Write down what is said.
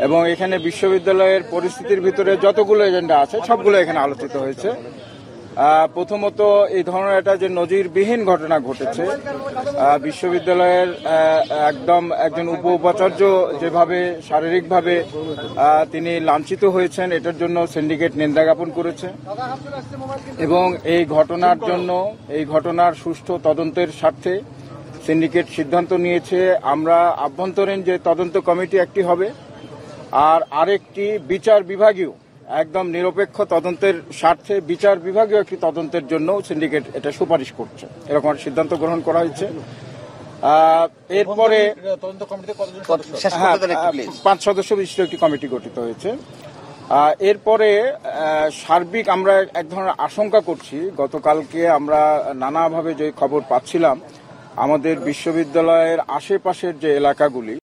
এবং এখানে বিশ্ববিদ্যালয়ের পরিস্থিতির ভিতরে যতগুলো এজেন্ডা আছে সবগুলো এখানে আলোচিত হয়েছে। প্রথমত এই ধরনের একটা যে নজিরবিহীন ঘটনা ঘটেছে, বিশ্ববিদ্যালয়ের একজন উপাচার্য যেভাবে শারীরিকভাবে তিনি লাঞ্ছিত হয়েছেন, এটার জন্য সিন্ডিকেট নিন্দা জ্ঞাপন করেছে এবং এই ঘটনার সুষ্ঠু তদন্তের স্বার্থে সিন্ডিকেট সিদ্ধান্ত নিয়েছে আমরা আভ্যন্তরীণ যে তদন্ত কমিটি একটি হবে আর আরেকটি বিচার বিভাগীয় একদম নিরপেক্ষ তদন্তের স্বার্থে বিচার বিভাগীয় একটি তদন্তের জন্য সিন্ডিকেট এটা সুপারিশ করছে, এরকম একটা সিদ্ধান্ত গ্রহণ করা হয়েছে। এরপরে 5 সদস্য বিশিষ্ট একটি কমিটি গঠিত হয়েছে। এরপরে সার্বিক আমরা এক ধরনের আশঙ্কা করছি, গতকালকে আমরা নানাভাবে যে খবর পাচ্ছিলাম আমাদের বিশ্ববিদ্যালয়ের আশেপাশের যে এলাকাগুলি